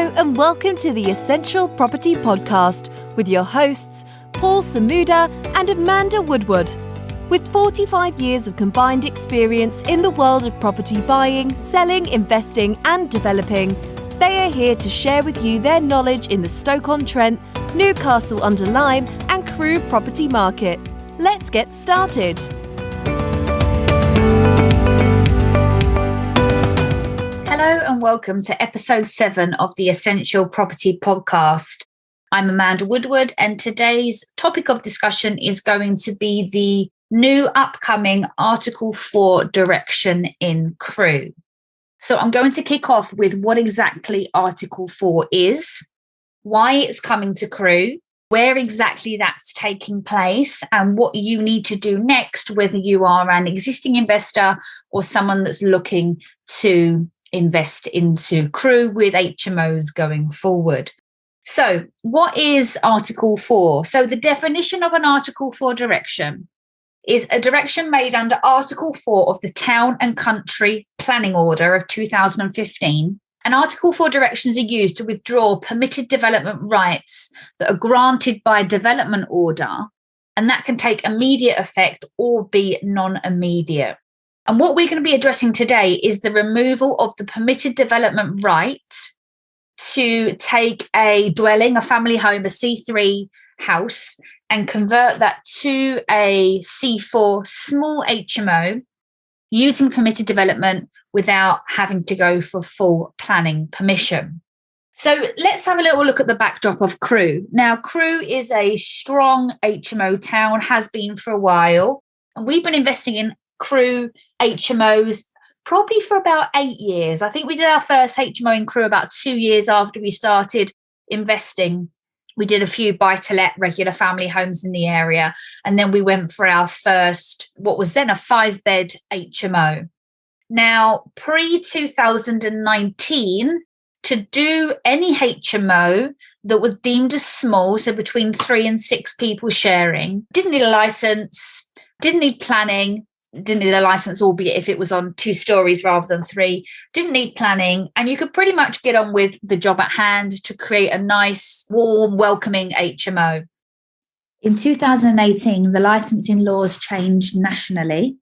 Hello and welcome to the Essential Property Podcast with your hosts, Paul Samuda and Amanda Woodward. With 45 years of combined experience in the world of property buying, selling, investing and developing, they are here to share with you their knowledge in the Stoke-on-Trent, Newcastle-under-Lyme and Crewe property market. Let's get started. Hello and welcome to episode 7 of the Essential Property Podcast. I'm Amanda Woodward and today's topic of discussion is going to be the new upcoming Article 4 direction in Crewe. So I'm going to kick off with what exactly Article 4 is, why it's coming to Crewe, where exactly that's taking place and what you need to do next, whether you are an existing investor or someone that's looking to invest into Crewe with HMOs going forward. So what is Article 4? So the definition of an Article 4 direction is a direction made under Article 4 of the Town and Country Planning Order of 2015. And Article 4 directions are used to withdraw permitted development rights that are granted by development order, and that can take immediate effect or be non-immediate. And what we're going to be addressing today is the removal of the permitted development right to take a dwelling, a family home, a C3 house, and convert that to a C4 small HMO using permitted development without having to go for full planning permission. So let's have a little look at the backdrop of Crewe. Now, Crewe is a strong HMO town, has been for a while, and we've been investing in Crewe HMOs probably for about 8 years. I think we did our first HMO in Crewe about 2 years after we started investing. We did a few buy-to-let regular family homes in the area, and then we went for our first, what was then a 5-bed HMO. Now, pre-2019, to do any HMO that was deemed as small, so between 3 and 6 people sharing, didn't need a license, didn't need planning, didn't need a license, albeit if it was on 2 stories rather than 3, didn't need planning, and you could pretty much get on with the job at hand to create a nice, warm, welcoming HMO. In 2018, the licensing laws changed nationally,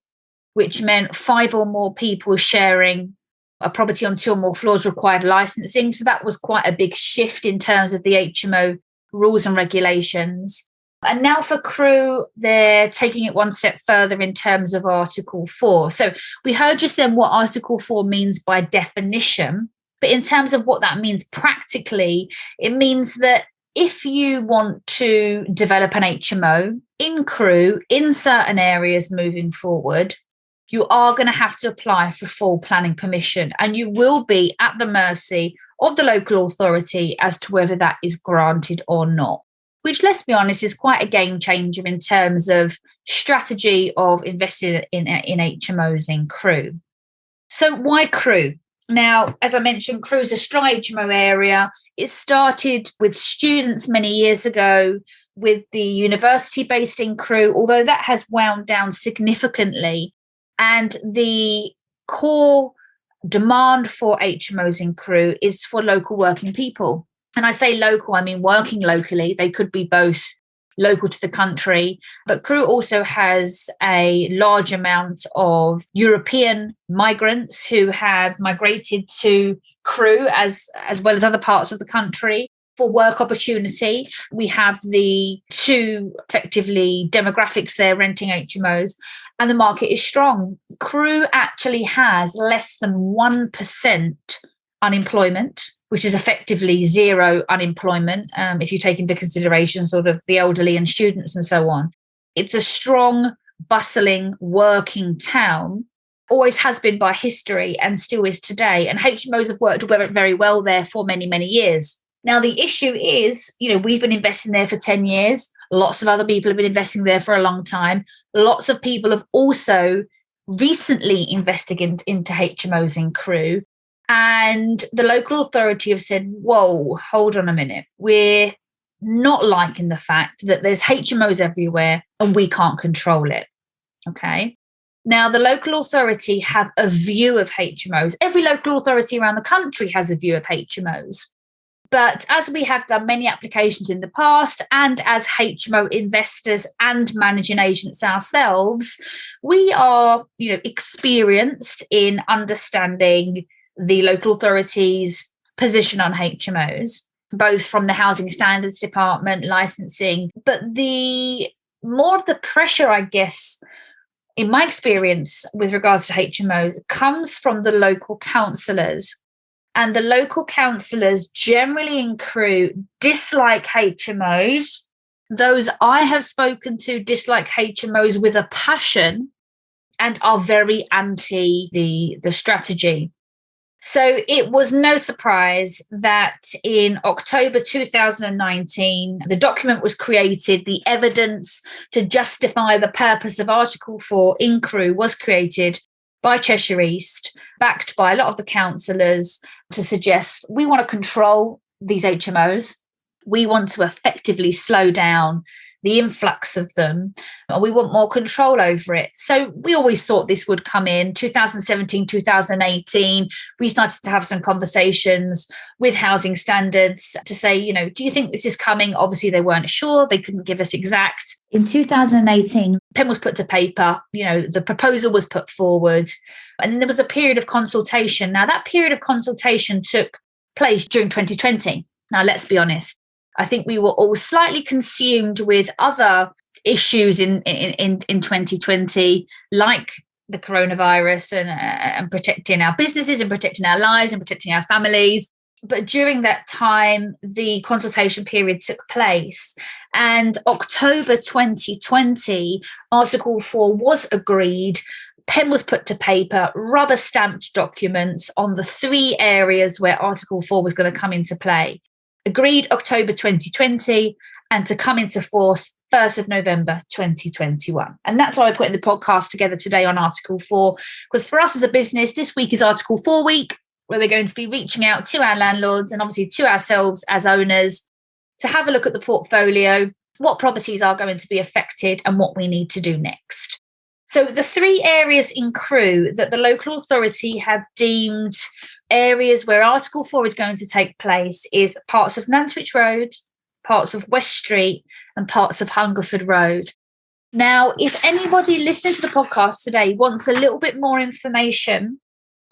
which meant 5 or more people sharing a property on 2 or more floors required licensing. So that was quite a big shift in terms of the HMO rules and regulations. And now for Crewe, they're taking it one step further in terms of Article 4. So we heard just then what Article 4 means by definition, but in terms of what that means practically, it means that if you want to develop an HMO in Crewe, in certain areas moving forward, you are going to have to apply for full planning permission, and you will be at the mercy of the local authority as to whether that is granted or not. Which, let's be honest, is quite a game changer in terms of strategy of investing in HMOs in Crewe. So why Crewe? Now, as I mentioned, Crewe is a strong HMO area. It started with students many years ago with the university based in Crewe, although that has wound down significantly. And the core demand for HMOs in Crewe is for local working people. And I say local, I mean working locally. They could be both local to the country, but Crewe also has a large amount of European migrants who have migrated to Crewe as well as other parts of the country for work opportunity. We have the 2 effectively demographics there renting HMOs, and the market is strong. Crewe actually has less than 1% unemployment, which is effectively zero unemployment if you take into consideration sort of the elderly and students and so on. It's a strong, bustling, working town, always has been by history and still is today. And HMOs have worked very well there for many, many years. Now, the issue is, we've been investing there for 10 years. Lots of other people have been investing there for a long time. Lots of people have also recently invested into HMOs in Crewe. And the local authority have said, whoa, hold on a minute. We're not liking the fact that there's HMOs everywhere and we can't control it. Okay. Now, the local authority have a view of HMOs. Every local authority around the country has a view of HMOs. But as we have done many applications in the past, and as HMO investors and managing agents ourselves, we are, experienced in understanding the local authorities' position on HMOs, both from the Housing Standards Department, licensing. But the more of the pressure, I guess, in my experience with regards to HMOs, comes from the local councillors. And the local councillors generally in Crewe dislike HMOs. Those I have spoken to dislike HMOs with a passion and are very anti the strategy. So it was no surprise that in October 2019, the document was created. The evidence to justify the purpose of Article 4 in Crewe was created by Cheshire East, backed by a lot of the councillors, to suggest we want to control these HMOs. We want to effectively slow down the influx of them, and we want more control over it. So we always thought this would come in 2017, 2018. We started to have some conversations with Housing Standards to say, do you think this is coming? Obviously, they weren't sure. They couldn't give us exact. In 2018, pen was put to paper. The proposal was put forward, and then there was a period of consultation. Now, that period of consultation took place during 2020. Now, let's be honest. I think we were all slightly consumed with other issues in 2020, like the coronavirus and protecting our businesses and protecting our lives and protecting our families. But during that time, the consultation period took place. And October 2020, Article 4 was agreed. Pen was put to paper, rubber stamped documents on the 3 areas where Article 4 was going to come into play. Agreed October 2020, and to come into force 1st of November 2021. And that's why we're putting the podcast together today on Article 4, because for us as a business, this week is Article 4 week, where we're going to be reaching out to our landlords and obviously to ourselves as owners to have a look at the portfolio, what properties are going to be affected and what we need to do next. So the 3 areas in Crewe that the local authority have deemed areas where Article 4 is going to take place is parts of Nantwich Road, parts of West Street, and parts of Hungerford Road. Now, if anybody listening to the podcast today wants a little bit more information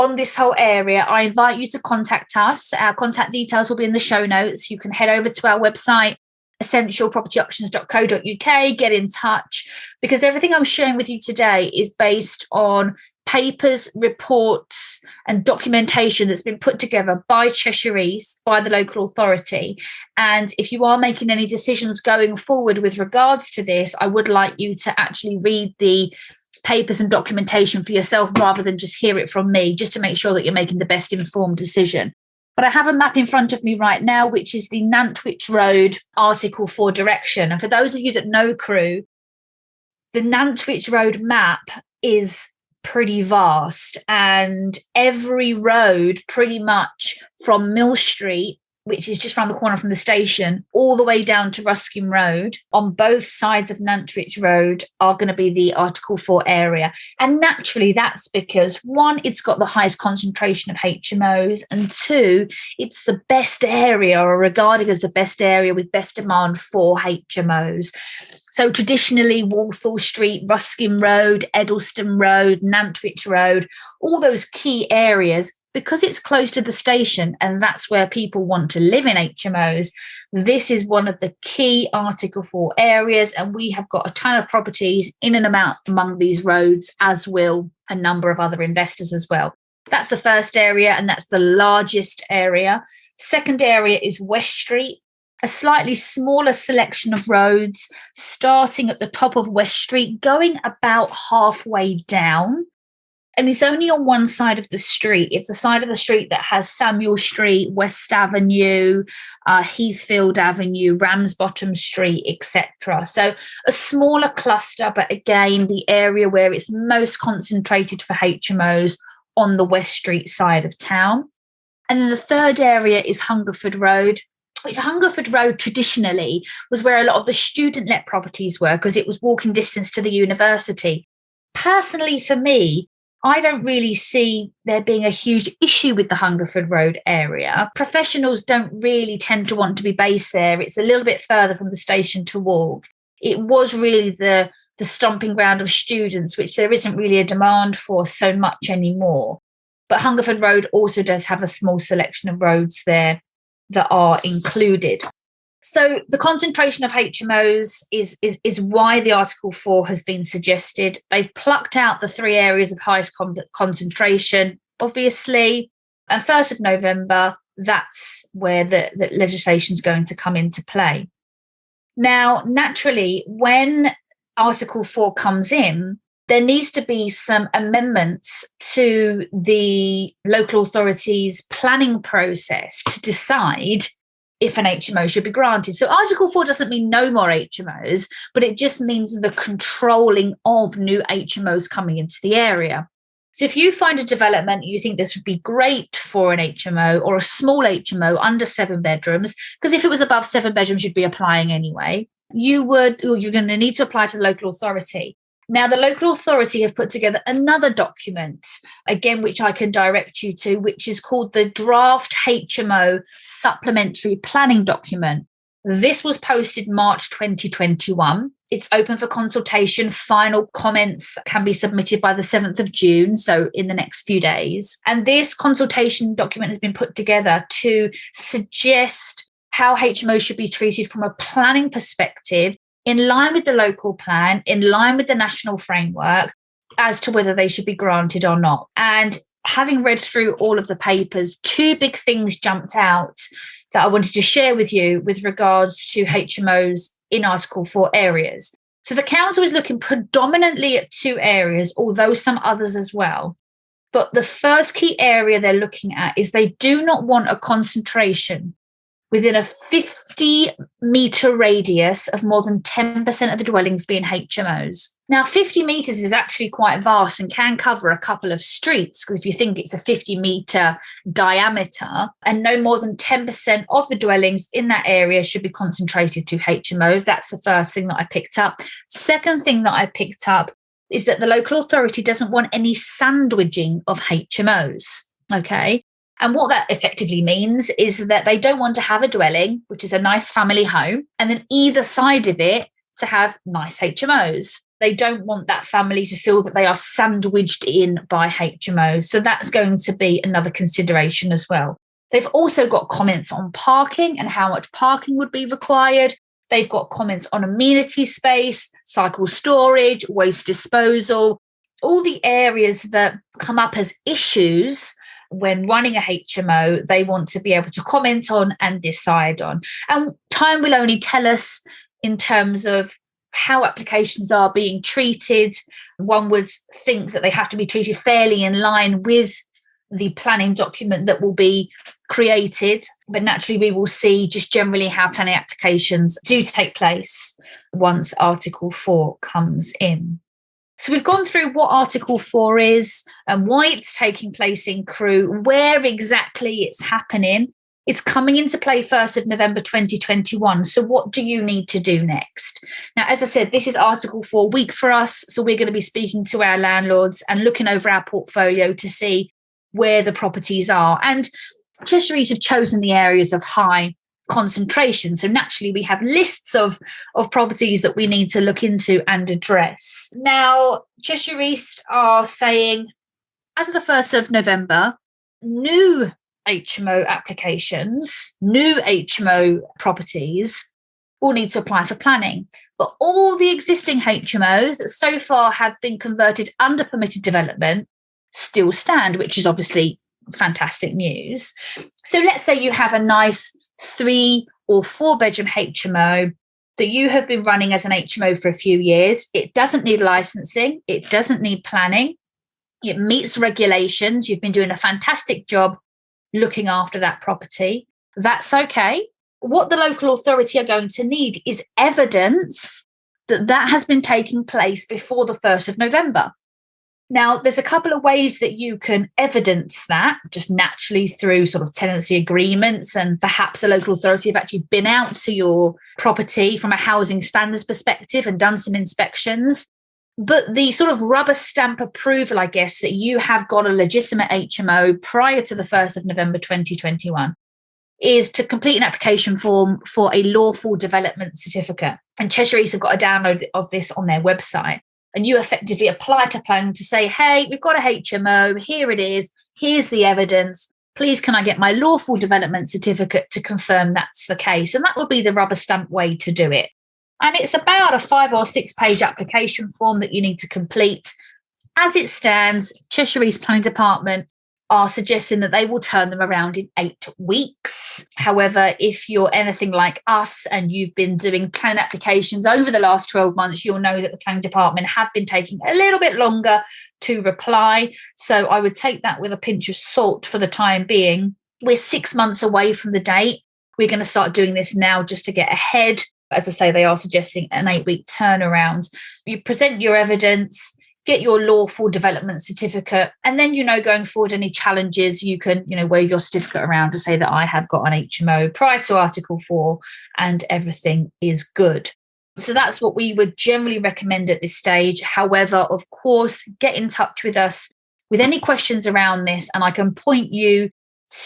on this whole area, I invite you to contact us. Our contact details will be in the show notes. You can head over to our website, essentialpropertyoptions.co.uk, get in touch, because everything I'm sharing with you today is based on papers, reports and documentation that's been put together by Cheshire East, by the local authority. And if you are making any decisions going forward with regards to this, I would like you to actually read the papers and documentation for yourself rather than just hear it from me, just to make sure that you're making the best informed decision. But I have a map in front of me right now, which is the Nantwich Road Article 4 direction. And for those of you that know Crewe, the Nantwich Road map is pretty vast. And every road pretty much from Mill Street, which is just around the corner from the station, all the way down to Ruskin Road, on both sides of Nantwich Road are going to be the Article 4 area. And naturally, that's because, 1, it's got the highest concentration of HMOs, and 2, it's the best area, or regarded as the best area with best demand for HMOs. So traditionally, Walthall Street, Ruskin Road, Eddleston Road, Nantwich Road, all those key areas, because it's close to the station and that's where people want to live in HMOs, this is one of the key Article 4 areas. And we have got a ton of properties in and among these roads, as will a number of other investors as well. That's the first area, and that's the largest area. Second area is West Street, a slightly smaller selection of roads starting at the top of West Street, going about halfway down. And it's only on one side of the street. It's the side of the street that has Samuel Street, West Avenue, Heathfield Avenue, Ramsbottom Street, etc. So a smaller cluster, but again, the area where it's most concentrated for HMOs on the West Street side of town. And then the third area is Hungerford Road, which Hungerford Road traditionally was where a lot of the student-let properties were, because it was walking distance to the university. Personally, for me, I don't really see there being a huge issue with the Hungerford Road area. Professionals don't really tend to want to be based there. It's a little bit further from the station to walk. It was really the stomping ground of students, which there isn't really a demand for so much anymore. But Hungerford Road also does have a small selection of roads there that are included. So the concentration of HMOs is why the Article 4 has been suggested. They've plucked out the 3 areas of highest concentration, obviously. And 1st of November, that's where the legislation is going to come into play. Now, naturally, when Article 4 comes in, there needs to be some amendments to the local authority's planning process to decide if an HMO should be granted. So Article 4 doesn't mean no more HMOs, but it just means the controlling of new HMOs coming into the area. So if you find a development, you think this would be great for an HMO or a small HMO under 7 bedrooms, because if it was above 7 bedrooms, you'd be applying anyway, you're going to need to apply to the local authority. Now, the local authority have put together another document, again, which I can direct you to, which is called the Draft HMO Supplementary Planning Document. This was posted March 2021. It's open for consultation. Final comments can be submitted by the 7th of June, so in the next few days. And this consultation document has been put together to suggest how HMO should be treated from a planning perspective, in line with the local plan, in line with the national framework, as to whether they should be granted or not. And having read through all of the papers, 2 big things jumped out that I wanted to share with you with regards to HMOs in Article 4 areas. So the council is looking predominantly at 2 areas, although some others as well. But the first key area they're looking at is they do not want a concentration within a 50-metre radius of more than 10% of the dwellings being HMOs. Now, 50 metres is actually quite vast and can cover a couple of streets, because if you think it's a 50-metre diameter, and no more than 10% of the dwellings in that area should be concentrated to HMOs. That's the first thing that I picked up. Second thing that I picked up is that the local authority doesn't want any sandwiching of HMOs, okay? And what that effectively means is that they don't want to have a dwelling, which is a nice family home, and then either side of it to have nice HMOs. They don't want that family to feel that they are sandwiched in by HMOs. So that's going to be another consideration as well. They've also got comments on parking and how much parking would be required. They've got comments on amenity space, cycle storage, waste disposal, all the areas that come up as issues when running a HMO, they want to be able to comment on and decide on. And time will only tell us in terms of how applications are being treated. One would think that they have to be treated fairly in line with the planning document that will be created. But naturally, we will see just generally how planning applications do take place once Article 4 comes in. So we've gone through what Article 4 is and why it's taking place in Crewe, where exactly it's happening. It's coming into play 1st of November 2021. So what do you need to do next? Now, as I said, this is Article 4 week for us. So we're going to be speaking to our landlords and looking over our portfolio to see where the properties are. And Cheshire East have chosen the areas of high concentration. So naturally, we have lists of properties that we need to look into and address. Now, Cheshire East are saying, as of the 1st of November, new HMO applications, new HMO properties will need to apply for planning. But all the existing HMOs that so far have been converted under permitted development still stand, which is obviously fantastic news. So let's say you have a nice 3 or 4 bedroom HMO that you have been running as an HMO for a few years. It doesn't need licensing. It doesn't need planning. It meets regulations. You've been doing a fantastic job looking after that property. That's okay. What the local authority are going to need is evidence that that has been taking place before the 1st of November. Now, there's a couple of ways that you can evidence that, just naturally through sort of tenancy agreements, and perhaps the local authority have actually been out to your property from a housing standards perspective and done some inspections. But the sort of rubber stamp approval, I guess, that you have got a legitimate HMO prior to the 1st of November 2021 is to complete an application form for a lawful development certificate. And Cheshire East have got a download of this on their website. And you effectively apply to planning to say, hey, we've got a HMO, here it is, here's the evidence. Please, can I get my lawful development certificate to confirm that's the case? And that would be the rubber stamp way to do it. And it's about a 5 or 6 page application form that you need to complete. As it stands, Cheshire East Planning Department are suggesting that they will turn them around in 8 weeks. However, if you're anything like us and you've been doing planning applications over the last 12 months, you'll know that the planning department have been taking a little bit longer to reply. So I would take that with a pinch of salt for the time being. We're 6 months away from the date. We're going to start doing this now just to get ahead. As I say, they are suggesting an 8-week turnaround. You present your evidence, get your lawful development certificate, and then, going forward, any challenges, you can, wave your certificate around to say that I have got an HMO prior to Article 4 and everything is good. So that's what we would generally recommend at this stage. However, of course, get in touch with us with any questions around this, and I can point you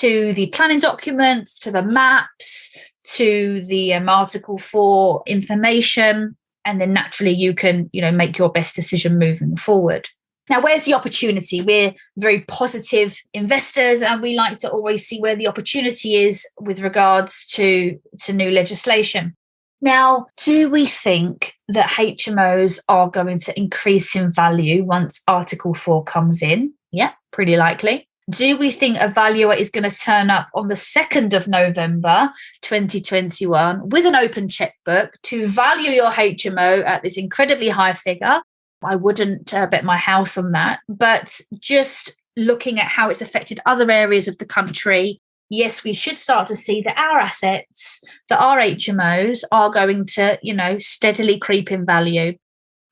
to the planning documents, to the maps, to the Article 4 information, and then naturally you can, make your best decision moving forward. Now, where's the opportunity? We're very positive investors, and we like to always see where the opportunity is with regards to new legislation. Now, do we think that HMOs are going to increase in value once Article 4 comes in? Yeah, pretty likely. Do we think a valuer is going to turn up on the 2nd of November 2021 with an open checkbook to value your HMO at this incredibly high figure? I wouldn't bet my house on that. But just looking at how it's affected other areas of the country, yes, we should start to see that our assets, that our HMOs are going to, steadily creep in value,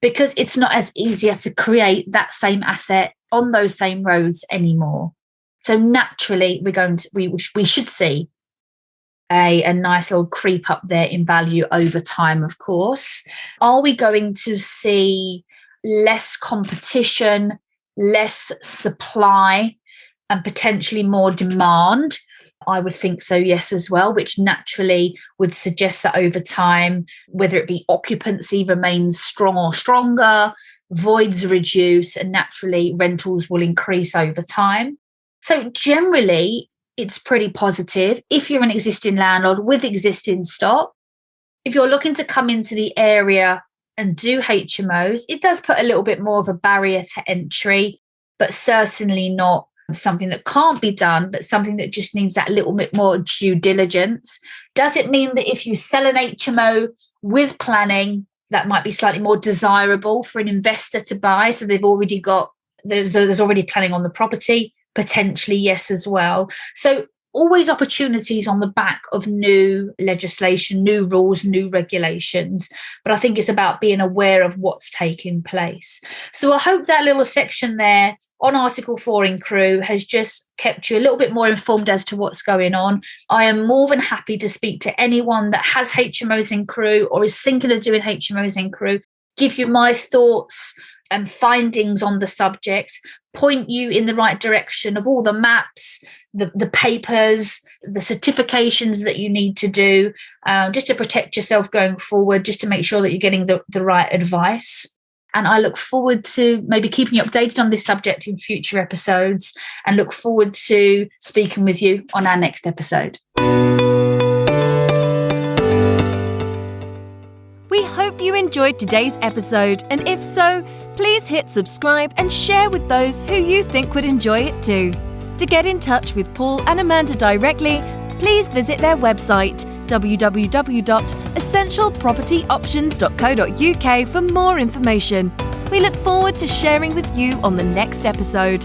because it's not as easier to create that same asset on those same roads anymore. So naturally, we should see a nice little creep up there in value over time, of course. Are we going to see less competition, less supply, and potentially more demand? I would think so, yes, as well, which naturally would suggest that over time, whether it be occupancy remains strong or stronger, voids reduce, and naturally rentals will increase over time. So generally, it's pretty positive if you're an existing landlord with existing stock. If you're looking to come into the area and do HMOs, it does put a little bit more of a barrier to entry, but certainly not something that can't be done, but something that just needs that little bit more due diligence. Does it mean that if you sell an HMO with planning, that might be slightly more desirable for an investor to buy? So they've already got, there's already planning on the property. Potentially, yes, as well. So always opportunities on the back of new legislation, new rules, new regulations. But I think it's about being aware of what's taking place. So I hope that little section there on Article 4 in Crewe has just kept you a little bit more informed as to what's going on. I am more than happy to speak to anyone that has HMOs in Crewe or is thinking of doing HMOs in Crewe, give you my thoughts and findings on the subject, point you in the right direction of all the maps, the papers, the certifications that you need to do, just to protect yourself going forward, just to make sure that you're getting the right advice. And I look forward to maybe keeping you updated on this subject in future episodes, and look forward to speaking with you on our next episode. We hope you enjoyed today's episode, and if so, please hit subscribe and share with those who you think would enjoy it too. To get in touch with Paul and Amanda directly, please visit their website www.essentialpropertyoptions.co.uk for more information. We look forward to sharing with you on the next episode.